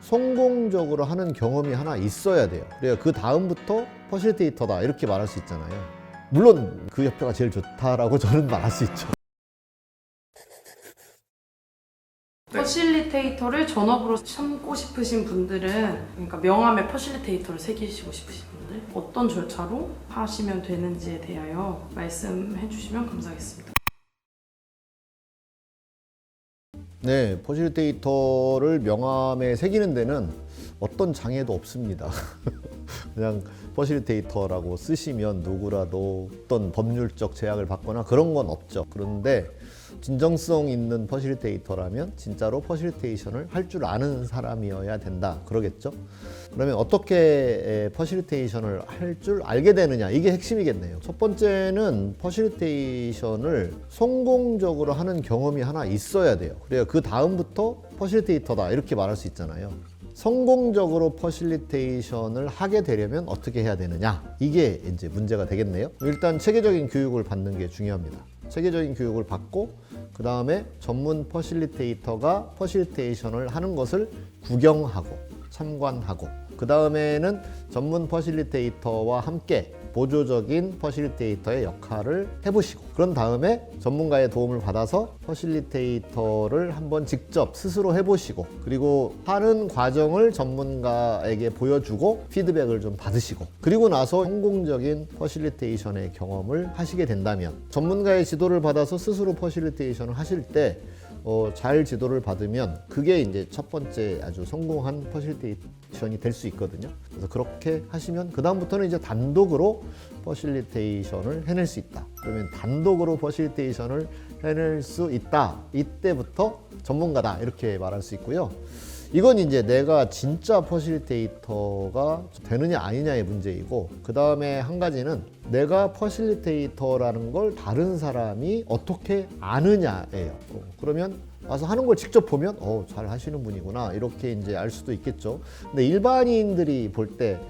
성공적으로 하는 경험이 하나 있어야 돼요. 그래야 그 다음부터 퍼실리테이터다 이렇게 말할 수 있잖아요. 물론 그 협회가 제일 좋다라고 저는 말할 수 있죠. 퍼실리테이터를 전업으로 삼고 싶으신 분들은, 그러니까 명함에 퍼실리테이터를 새기시고 싶으신 분들, 어떤 절차로 하시면 되는지에 대하여 말씀해 주시면 감사하겠습니다. 네, 퍼실리테이터를 명함에 새기는 데는 어떤 장애도 없습니다. 그냥 퍼실리테이터라고 쓰시면 누구라도 어떤 법률적 제약을 받거나 그런 건 없죠. 그런데 진정성 있는 퍼실리테이터라면 진짜로 퍼실리테이션을 할 줄 아는 사람이어야 된다. 그러겠죠? 그러면 어떻게 퍼실리테이션을 할 줄 알게 되느냐, 이게 핵심이겠네요. 첫 번째는 퍼실리테이션을 성공적으로 하는 경험이 하나 있어야 돼요. 그래야 그 다음부터 퍼실리테이터다 이렇게 말할 수 있잖아요. 성공적으로 퍼실리테이션을 하게 되려면 어떻게 해야 되느냐, 이게 이제 문제가 되겠네요. 일단 체계적인 교육을 받는 게 중요합니다. 체계적인 교육을 받고 그 다음에 전문 퍼실리테이터가 퍼실리테이션을 하는 것을 구경하고 참관하고, 그 다음에는 전문 퍼실리테이터와 함께 보조적인 퍼실리테이터의 역할을 해보시고, 그런 다음에 전문가의 도움을 받아서 퍼실리테이터를 한번 직접 스스로 해보시고, 그리고 하는 과정을 전문가에게 보여주고 피드백을 좀 받으시고, 그리고 나서 성공적인 퍼실리테이션의 경험을 하시게 된다면, 전문가의 지도를 받아서 스스로 퍼실리테이션을 하실 때 잘 지도를 받으면 그게 이제 첫 번째 아주 성공한 퍼실리테이션이 될 수 있거든요. 그래서 그렇게 하시면 그 다음부터는 이제 단독으로 퍼실리테이션을 해낼 수 있다. 그러면 단독으로 퍼실리테이션을 해낼 수 있다. 이때부터 전문가다 이렇게 말할 수 있고요. 이건 이제 내가 진짜 퍼실리테이터가 되느냐 아니냐의 문제이고, 그 다음에 한 가지는 내가 퍼실리테이터라는 걸 다른 사람이 어떻게 아느냐예요. 그러면 와서 하는 걸 직접 보면 잘 하시는 분이구나 이렇게 이제 알 수도 있겠죠. 근데 일반인들이 볼 때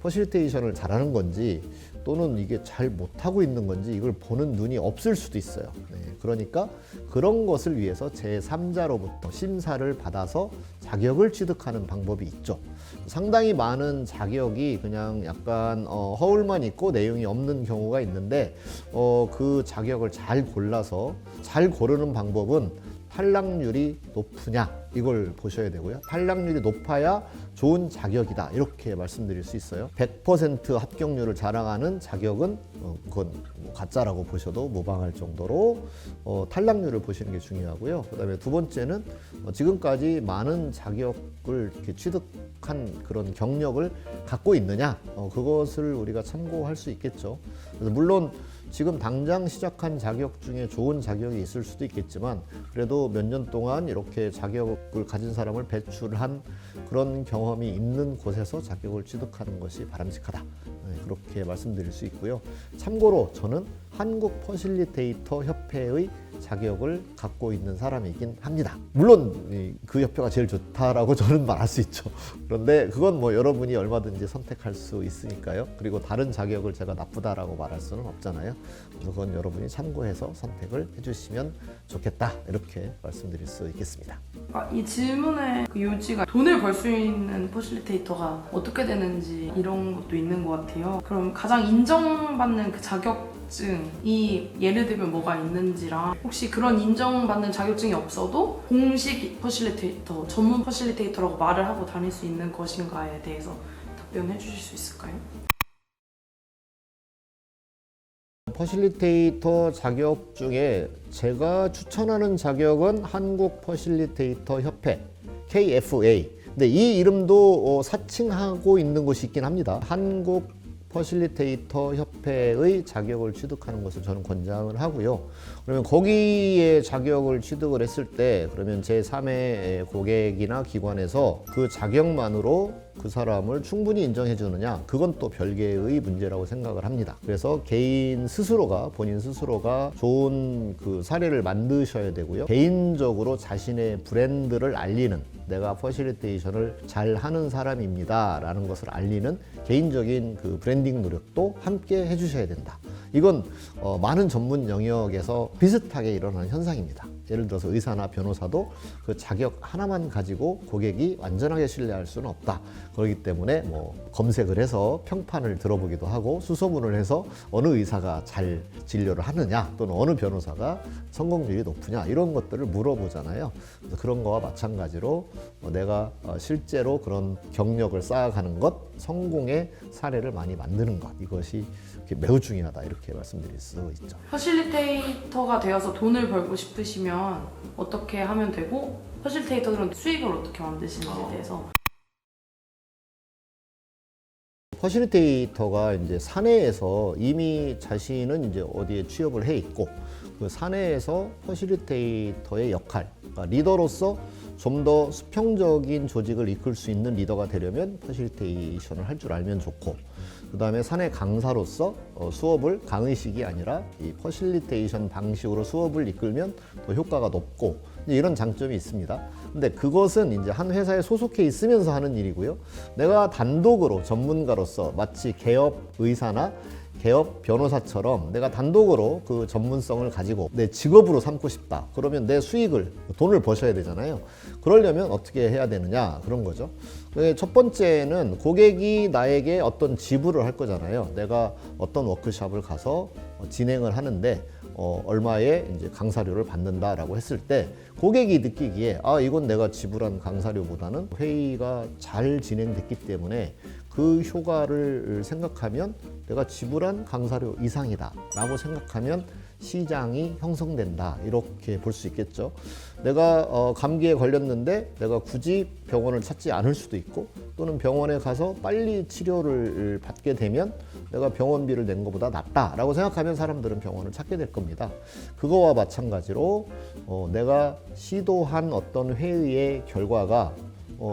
퍼실리테이션을 잘하는 건지 또는 이게 잘 못하고 있는 건지 이걸 보는 눈이 없을 수도 있어요. 네, 그러니까 그런 것을 위해서 제3자로부터 심사를 받아서 자격을 취득하는 방법이 있죠. 상당히 많은 자격이 그냥 약간 허울만 있고 내용이 없는 경우가 있는데, 그 자격을 잘 골라서, 잘 고르는 방법은 탈락률이 높으냐 이걸 보셔야 되고요. 탈락률이 높아야 좋은 자격이다 이렇게 말씀드릴 수 있어요. 100% 합격률을 자랑하는 자격은 그건 가짜라고 보셔도 무방할 정도로 탈락률을 보시는 게 중요하고요. 그 다음에 두 번째는 지금까지 많은 자격을 이렇게 취득한 그런 경력을 갖고 있느냐, 그것을 우리가 참고할 수 있겠죠. 그래서 물론 지금 당장 시작한 자격 중에 좋은 자격이 있을 수도 있겠지만, 그래도 몇 년 동안 이렇게 자격을 가진 사람을 배출한 그런 경험이 있는 곳에서 자격을 취득하는 것이 바람직하다. 네, 그렇게 말씀드릴 수 있고요. 참고로 저는 한국 퍼실리테이터 협회의 자격을 갖고 있는 사람이긴 합니다. 물론 그 협회가 제일 좋다라고 저는 말할 수 있죠. 그런데 그건 뭐 여러분이 얼마든지 선택할 수 있으니까요. 그리고 다른 자격을 제가 나쁘다라고 말할 수는 없잖아요. 그래서 그건 여러분이 참고해서 선택을 해주시면 좋겠다 이렇게 말씀드릴 수 있겠습니다. 이 질문의 그 요지가 돈을 벌 수 있는 퍼실리테이터가 어떻게 되는지 이런 것도 있는 것 같아요. 그럼 가장 인정받는 그 자격증이 예를 들면 뭐가 있는지랑, 혹시 그런 인정받는 자격증이 없어도 공식 퍼실리테이터, 전문 퍼실리테이터라고 말을 하고 다닐 수 있는 것인가에 대해서 답변해 주실 수 있을까요? 퍼실리테이터 자격 중에 제가 추천하는 자격은 한국 퍼실리테이터 협회 KFA. 근데 이 이름도 사칭하고 있는 곳이 있긴 합니다. 한국 퍼실리테이터 협회의 자격을 취득하는 것을 저는 권장을 하고요. 그러면 거기에 자격을 취득을 했을 때, 그러면 제3의 고객이나 기관에서 그 자격만으로 그 사람을 충분히 인정해 주느냐, 그건 또 별개의 문제라고 생각을 합니다. 그래서 개인 스스로가, 본인 스스로가 좋은 그 사례를 만드셔야 되고요. 개인적으로 자신의 브랜드를 알리는, 내가 퍼실리테이션을 잘 하는 사람입니다 라는 것을 알리는 개인적인 그 브랜딩 노력도 함께 해주셔야 된다. 이건 많은 전문 영역에서 비슷하게 일어나는 현상입니다. 예를 들어서 의사나 변호사도 그 자격 하나만 가지고 고객이 완전하게 신뢰할 수는 없다. 그렇기 때문에 뭐 검색을 해서 평판을 들어보기도 하고 수소문을 해서 어느 의사가 잘 진료를 하느냐 또는 어느 변호사가 성공률이 높으냐 이런 것들을 물어보잖아요. 그래서 그런 거와 마찬가지로 내가 실제로 그런 경력을 쌓아가는 것, 성공의 사례를 많이 만드는 것, 이것이 매우 중요하다 이렇게 말씀드릴 수 있죠. 퍼실리테이터가 되어서 돈을 벌고 싶으시면 어떻게 하면 되고 퍼실리테이터들은 수익을 어떻게 만드시는지에 대해서. 퍼실리테이터가 이제 사내에서 이미 자신은 이제 어디에 취업을 해 있고 그 사내에서 퍼실리테이터의 역할, 그러니까 리더로서 좀 더 수평적인 조직을 이끌 수 있는 리더가 되려면 퍼실리테이션을 할 줄 알면 좋고, 그 다음에 사내 강사로서 수업을 강의식이 아니라 이 퍼실리테이션 방식으로 수업을 이끌면 더 효과가 높고 이런 장점이 있습니다. 근데 그것은 이제 한 회사에 소속해 있으면서 하는 일이고요. 내가 단독으로 전문가로서 마치 개업 의사나 개업 변호사처럼 내가 단독으로 그 전문성을 가지고 내 직업으로 삼고 싶다. 그러면 내 수익을, 돈을 버셔야 되잖아요. 그러려면 어떻게 해야 되느냐 그런 거죠. 첫 번째는 고객이 나에게 어떤 지불을 할 거잖아요. 내가 어떤 워크숍을 가서 진행을 하는데 얼마의 이제 강사료를 받는다라고 했을 때 고객이 느끼기에 이건 내가 지불한 강사료보다는 회의가 잘 진행됐기 때문에 그 효과를 생각하면 내가 지불한 강사료 이상이다 라고 생각하면 시장이 형성된다 이렇게 볼 수 있겠죠. 내가 감기에 걸렸는데 내가 굳이 병원을 찾지 않을 수도 있고 또는 병원에 가서 빨리 치료를 받게 되면 내가 병원비를 낸 것보다 낫다라고 생각하면 사람들은 병원을 찾게 될 겁니다. 그거와 마찬가지로 내가 시도한 어떤 회의의 결과가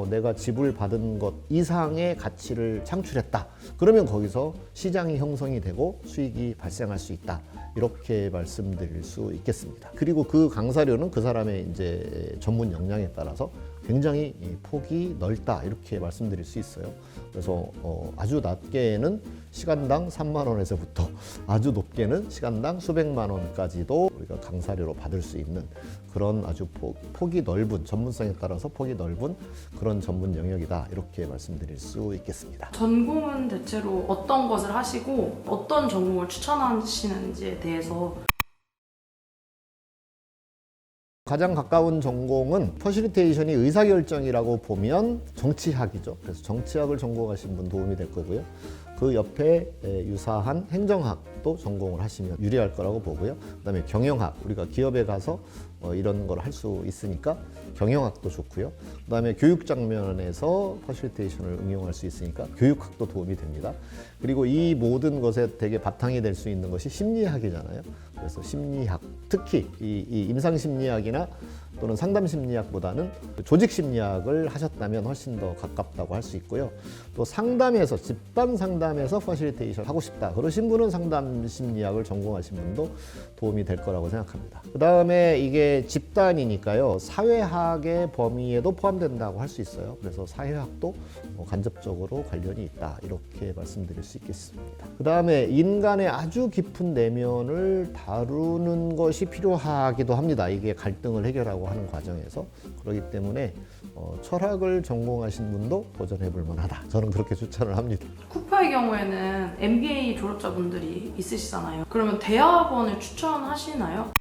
내가 지불받은 것 이상의 가치를 창출했다. 그러면 거기서 시장이 형성이 되고 수익이 발생할 수 있다. 이렇게 말씀드릴 수 있겠습니다. 그리고 그 강사료는 그 사람의 이제 전문 역량에 따라서 굉장히 폭이 넓다 이렇게 말씀드릴 수 있어요. 그래서 아주 낮게는 시간당 3만 원에서부터 아주 높게는 시간당 수백만 원까지도 우리가 강사료로 받을 수 있는 그런 아주 폭이 넓은, 전문성에 따라서 폭이 넓은 그런 전문 영역이다 이렇게 말씀드릴 수 있겠습니다. 전공은 대체로 어떤 것을 하시고 어떤 전공을 추천하시는지에 대해서. 가장 가까운 전공은 퍼실리테이션이 의사결정이라고 보면 정치학이죠. 그래서 정치학을 전공하신 분 도움이 될 거고요. 그 옆에 유사한 행정학도 전공을 하시면 유리할 거라고 보고요. 그다음에 경영학, 우리가 기업에 가서 이런 걸 할 수 있으니까 경영학도 좋고요. 그다음에 교육 장면에서 퍼실리테이션을 응용할 수 있으니까 교육학도 도움이 됩니다. 그리고 이 모든 것에 되게 바탕이 될 수 있는 것이 심리학이잖아요. 그래서 심리학, 특히 이 임상심리학이나 또는 상담심리학보다는 조직심리학을 하셨다면 훨씬 더 가깝다고 할 수 있고요. 또 상담에서, 집단 상담에서 퍼실리테이션 하고 싶다 그러신 분은 상담심리학을 전공하신 분도 도움이 될 거라고 생각합니다. 그 다음에 이게 집단이니까요. 사회학의 범위에도 포함된다고 할 수 있어요. 그래서 사회학도 간접적으로 관련이 있다 이렇게 말씀드릴 수 있겠습니다. 그 다음에 인간의 아주 깊은 내면을 다루는 것이 필요하기도 합니다. 이게 갈등을 해결하고 하는 과정에서. 그렇기 때문에 철학을 전공하신 분도 도전해 볼 만하다. 저는 그렇게 추천을 합니다. 쿠파의 경우에는 MBA 졸업자분들이 있으시잖아요. 그러면 대학원을 추천하시나요?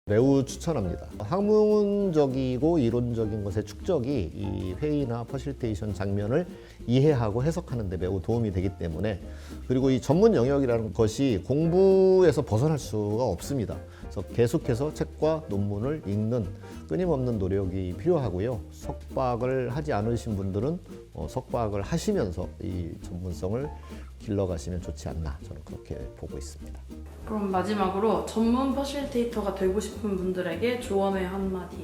매우 추천합니다. 학문적이고 이론적인 것의 축적이 이 회의나 퍼실리테이션 장면을 이해하고 해석하는 데 매우 도움이 되기 때문에, 그리고 이 전문 영역이라는 것이 공부에서 벗어날 수가 없습니다. 그래서 계속해서 책과 논문을 읽는 끊임없는 노력이 필요하고요. 석박을 하지 않으신 분들은 석박을 하시면서 이 전문성을 길러가시면 좋지 않나, 저는 그렇게 보고 있습니다. 그럼 마지막으로 전문 퍼실리테이터가 되고 싶은 분들에게 조언의 한마디.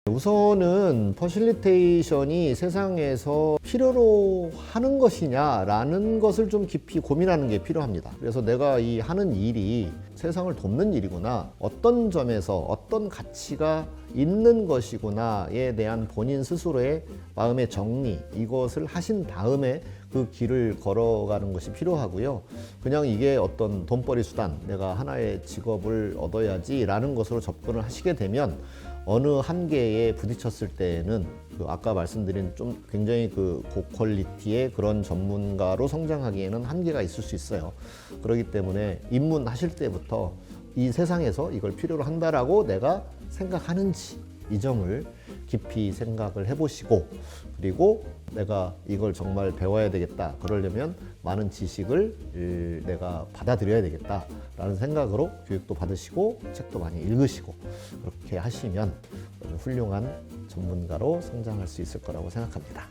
우선은 퍼실리테이션이 세상에서 필요로 하는 것이냐라는 것을 좀 깊이 고민하는 게 필요합니다. 그래서 내가 이 하는 일이 세상을 돕는 일이구나, 어떤 점에서 어떤 가치가 있는 것이구나에 대한 본인 스스로의 마음의 정리, 이것을 하신 다음에 그 길을 걸어가는 것이 필요하고요. 그냥 이게 어떤 돈벌이 수단, 내가 하나의 직업을 얻어야지라는 것으로 접근을 하시게 되면 어느 한계에 부딪혔을 때에는 그 아까 말씀드린 좀 굉장히 그 고퀄리티의 그런 전문가로 성장하기에는 한계가 있을 수 있어요. 그렇기 때문에 입문하실 때부터 이 세상에서 이걸 필요로 한다라고 내가 생각하는지 이 점을 깊이 생각을 해보시고, 그리고 내가 이걸 정말 배워야 되겠다, 그러려면 많은 지식을 내가 받아들여야 되겠다라는 생각으로 교육도 받으시고 책도 많이 읽으시고 그렇게 하시면 훌륭한 전문가로 성장할 수 있을 거라고 생각합니다.